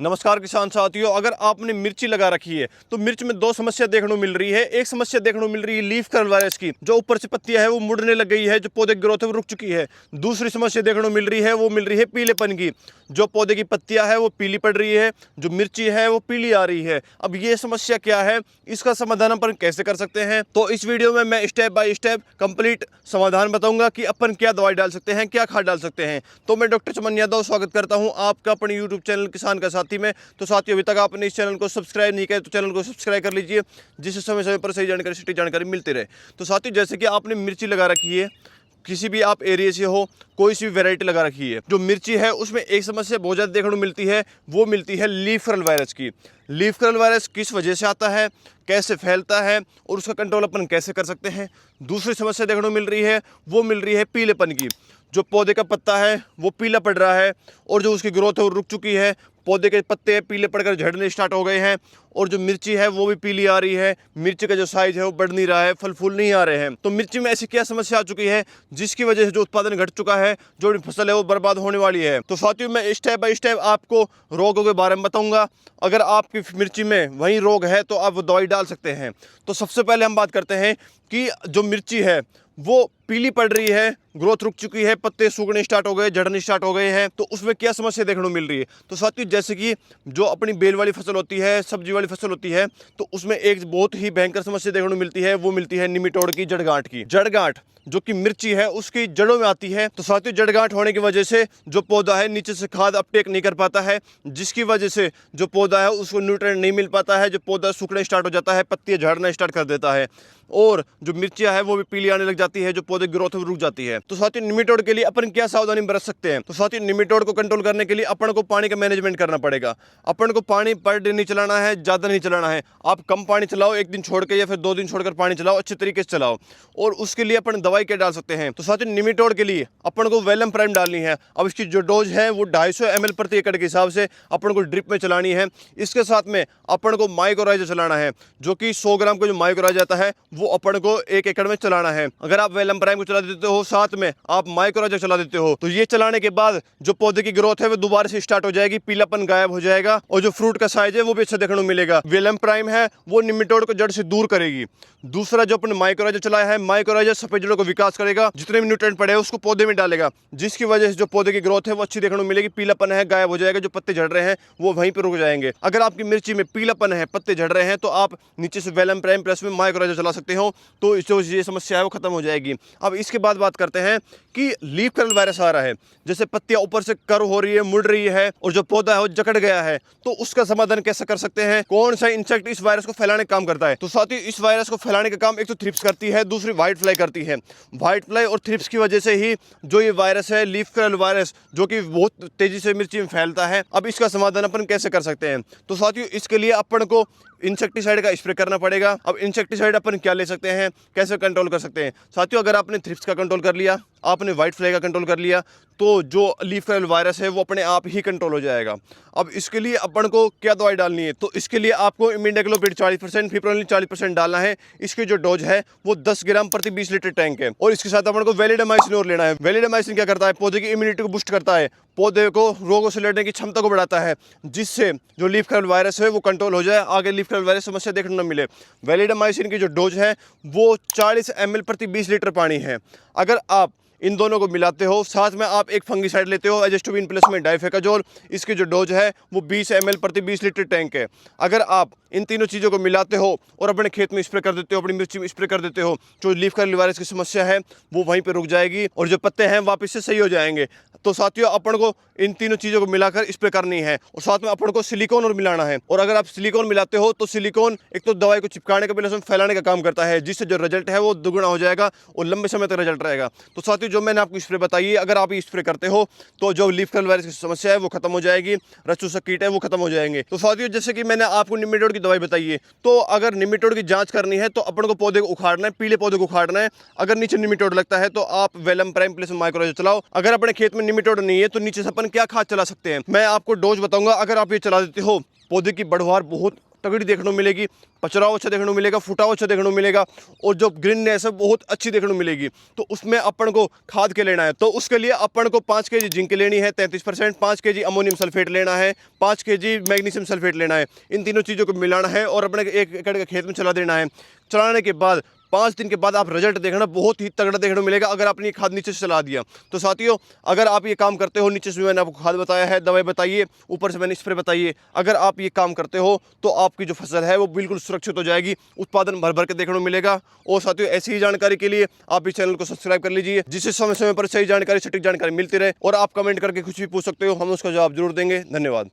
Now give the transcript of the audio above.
नमस्कार किसान साथियों, अगर आपने मिर्ची लगा रखी है तो मिर्च में दो समस्या देखने को मिल रही है। एक समस्या देखने को मिल रही है लीफ कर्ल वायरस की, जो ऊपर से पत्तियां है वो मुड़ने लग गई है, जो पौधे की ग्रोथ है वो रुक चुकी है। दूसरी समस्या देखने को मिल रही है वो मिल रही है पीलेपन की, जो पौधे की पत्तियां है वो पीली पड़ रही है, जो मिर्ची है वो पीली आ रही है। अब ये समस्या क्या है, इसका समाधान अपन कैसे कर सकते हैं, तो इस वीडियो में मैं स्टेप बाय स्टेप कंप्लीट समाधान बताऊंगा कि अपन क्या दवाई डाल सकते हैं, क्या खाद डाल सकते हैं। तो मैं डॉक्टर चमन यादव स्वागत करता हूं आपका अपने यूट्यूब चैनल किसान का साथी में। तो साथियों, अभी तक आपने इस चैनल को सब्सक्राइब नहीं किया तो चैनल को सब्सक्राइब कर लीजिए, जिससे समय समय पर सही जानकारी सटीक जानकारी मिलती रहे। तो साथियों, जैसे कि आपने मिर्ची लगा रखी है, किसी भी आप एरिया से हो, कोई सी भी वैरायटी लगा रखी है, जो मिर्ची है उसमें एक समस्या बहुत ज़्यादा देखने को मिलती है, वो मिलती है लीफ कर्ल वायरस की। लीफ कर्ल वायरस किस वजह से आता है, कैसे फैलता है और उसका कंट्रोल अपन कैसे कर सकते हैं। दूसरी समस्या देखने को मिल रही है वो मिल रही है पीलेपन की, जो पौधे का पत्ता है वो पीला पड़ रहा है और जो उसकी ग्रोथ है वो रुक चुकी है। पौधे के पत्ते पीले पड़कर झड़ने स्टार्ट हो गए हैं और जो मिर्ची है वो भी पीली आ रही है। मिर्ची का जो साइज है वो बढ़ नहीं रहा है, फल फूल नहीं आ रहे हैं। तो मिर्ची में ऐसी क्या समस्या आ चुकी है जिसकी वजह से जो उत्पादन घट चुका है, जो फसल है वो बर्बाद होने वाली है। तो साथियों, मैं स्टेप बाय स्टेप आपको रोगों के बारे में बताऊंगा। अगर आपकी मिर्ची में वही रोग है तो आप वो दवाई डाल सकते हैं। तो सबसे पहले हम बात करते हैं कि जो मिर्ची है वो पीली पड़ रही है, ग्रोथ रुक चुकी है, पत्ते सूखने स्टार्ट हो गए, झड़ने स्टार्ट हो गए हैं, तो उसमें क्या समस्या देखने को मिल रही है। तो साथियों, जैसे कि जो अपनी बेल वाली फसल होती है, सब्जी वाली फसल होती है, तो उसमें एक बहुत ही भयंकर समस्या देखने को मिलती है, वो मिलती है निमेटोड की, जड़गांठ की। जड़गांठ जो कि मिर्ची है उसकी जड़ों में आती है। तो साथियों, जड़गांठ होने की वजह से जो पौधा है नीचे से खाद अपटेक नहीं कर पाता है, जिसकी वजह से जो पौधा है उसको न्यूट्रिएंट नहीं मिल पाता है, जो पौधा सूखने स्टार्ट हो जाता है, पत्तियां झड़ना स्टार्ट कर देता है और जो मिर्चियां है वो भी पीली आने लग जाती है, जो पौधे की ग्रोथ रुक जाती है। तो साथियों, निमेटोड के लिए अपन क्या सावधानी बरत सकते हैं। तो साथियों, निमेटोड को कंट्रोल करने के लिए अपन को पानी का मैनेजमेंट करना पड़ेगा। अपन को पानी पर डे नहीं चलाना है, ज़्यादा नहीं चलाना है। आप कम पानी चलाओ, एक दिन छोड़ के या फिर 2 दिन छोड़कर पानी चलाओ, अच्छे तरीके से चलाओ। और उसके लिए अपन दवाई क्या डाल सकते हैं। तो साथियों, निमेटोड के लिए अपन को वेलम प्राइम डालनी है। अब इसकी जो डोज है वो 250 ml प्रति एकड़ के हिसाब से अपन को ड्रिप में चलानी है। इसके साथ में अपन को माइक्रोराइजर चलाना है, जो कि 100 ग्राम का जो माइक्रोराइजर आता है वो अपन को 1 एकड़ में चलाना है। अगर आप वेलम प्राइम को चला देते हो, साथ में आप माइक्रोराइजर चला देते हो, तो ये चलाने के बाद जो पौधे की ग्रोथ है वो दोबारा से स्टार्ट हो जाएगी, पीलापन गायब हो जाएगा और जो फ्रूट का साइज है वो भी अच्छा देखने को मिलेगा। वेलम प्राइम है वो निमेटोड को जड़ से दूर करेगी। दूसरा जो अपन माइक्रोराइजर चलाया है, माइक्रोराइजर सफेद जड़ों को विकास करेगा, जितने भी न्यूट्रिएंट पड़े हैं उसको पौधे में डालेगा, जिसकी वजह से जो पौधे की ग्रोथ है वो अच्छी देखने को मिलेगी। पीलापन है गायब हो जाएगा, जो पत्ते झड़ रहे हैं वो वहीं पर रुक जाएंगे। अगर आपकी मिर्ची में पीलापन है, पत्ते झड़ रहे हैं, तो आप नीचे से वेलम प्राइम प्लस में माइक्रोराइजर चला सकते हो, तो जो ये समस्या है वो खत्म हो जाएगी। अब इसके बाद बात करते हैं कि लीफ कर्ल वायरस आ रहा है, जैसे पत्तियां ऊपर से कर्व हो रही है, मुड़ रही है और जो पौधा है वो जकड़ गया है, तो उसका समाधान कैसे कर सकते हैं। कौन सा इंसेक्ट इस वायरस को फैलाने का काम करता है। तो साथियों, इस वायरस को फैलाने का काम एक तो थ्रिप्स करती है, दूसरी व्हाइट फ्लाई करती है। व्हाइट फ्लाई और थ्रिप्स की वजह से ही जो ये वायरस है लीफ कर्ल वायरस, जो कि बहुत तेजी से मिर्ची में फैलता है, अब इसका समाधान अपन कैसे कर सकते हैं। तो साथियों, इसके लिए अपन को इंसेक्टिसाइड का स्प्रे करना पड़ेगा। अब इंसेक्टिसाइड अपन क्या ले सकते हैं, कैसे कंट्रोल कर सकते हैं। साथियों, अगर आपने थ्रिप्स का कंट्रोल कर लिया, आपने व्हाइट फ्लाई का कंट्रोल कर लिया, तो जो लीफ कर्ल वायरस है वो अपने आप ही कंट्रोल हो जाएगा। अब इसके लिए अपन को क्या दवाई डालनी है। तो इसके लिए आपको इमिडाक्लोप्रिड 40%, फिप्रोनिल 40% डालना है। इसकी जो डोज है वो 10 ग्राम प्रति 20 लीटर टैंक है। और इसके साथ अपन को वेलिडामाइसिन और लेना है। वेलिडामाइसिन क्या करता है, पौधे की इम्यूनिटी को बूस्ट करता है, पौधे को रोगों से लड़ने की क्षमता को बढ़ाता है, जिससे जो लीफ कर्ल वायरस है वो कंट्रोल हो जाए, आगे लीफ कर्ल वायरस समस्या देखने को मिले। वेलिडामाइसिन की जो डोज है वो 40 ml प्रति 20 लीटर पानी है। अगर आप इन दोनों को मिलाते हो, साथ में आप एक फंगिसाइड लेते हो एजेस्टोबिन प्लस में डाइफेकाजोल, इसकी जो डोज है वो 20 ml प्रति 20 लीटर टैंक है। अगर आप इन तीनों चीज़ों को मिलाते हो और अपने खेत में स्प्रे कर देते हो, अपनी मिर्ची में स्प्रे कर देते हो, जो लीफ कर्ल वायरस की समस्या है वो वहीं पे रुक जाएगी और जो पत्ते हैं वापस से सही हो जाएंगे। तो साथियों, अपन को इन तीनों चीज़ों को मिलाकर स्प्रे करनी है और साथ में अपन को सिलिकॉन और मिलाना है। और अगर आप सिलिकॉन मिलाते हो तो सिलिकॉन एक तो दवाई को चिपकाने का प्लस में फैलाने का काम करता है, जिससे जो रिजल्ट है वो दुगुना हो जाएगा और लंबे समय तक रिजल्ट रहेगा। तो साथियों, जो मैंने आपको स्प्रे बताई है, अगर आप ये स्प्रे करते हो तो जो लीफ कर्ल वायरस की समस्या है वो खत्म हो जाएगी, रस चूसक कीट है वो खत्म हो जाएंगे। तो साथियों, जैसे कि मैंने आपको निमेटोड की दवाई बताई है, तो अगर निमेटोड की जांच करनी है तो अपन को पौधे को उखाड़ना है, पीले पौधे को उखाड़ना है। अगर नीचे निमेटोड लगता है तो आप वेलम प्राइम प्लस माइक्रोराइजर चलाओ। अगर अपने खेत में निमेटोड नहीं है तो नीचे से अपन क्या खाद चला सकते हैं, मैं आपको डोज बताऊंगा। अगर आप ये चला देते हो, पौधे की बढ़वार बहुत तगड़ी देखने को मिलेगी, पचराव अच्छा देखने को मिलेगा, फुटाव अच्छा देखने को मिलेगा और जो ग्रीननेस है बहुत अच्छी देखने को मिलेगी। तो उसमें अपन को खाद के लेना है, तो उसके लिए अपन को 5 kg जिंक लेनी है 33%, 5 kg अमोनियम सल्फेट लेना है, 5 kg मैग्नीशियम सल्फेट लेना है। इन तीनों चीज़ों को मिलाना है और अपने 1 एकड़ के खेत में चला देना है। चलाने के बाद 5 दिन के बाद आप रिजल्ट देखना बहुत ही तगड़ा देखने को मिलेगा अगर आपने ये खाद नीचे से चला दिया। तो साथियों, अगर आप ये काम करते हो, नीचे से मैंने आपको खाद बताया है, दवाई बताइए, ऊपर से मैंने स्प्रे बताइए, अगर आप ये काम करते हो तो आपकी जो फसल है वो बिल्कुल सुरक्षित हो जाएगी, उत्पादन भर भर के देखने को मिलेगा। और साथियों, ऐसी ही जानकारी के लिए आप इस चैनल को सब्सक्राइब कर लीजिए, जिससे समय समय पर सही जानकारी, सटीक जानकारी मिलती रहे। और आप कमेंट करके कुछ भी पूछ सकते हो, हम उसका जवाब जरूर देंगे। धन्यवाद।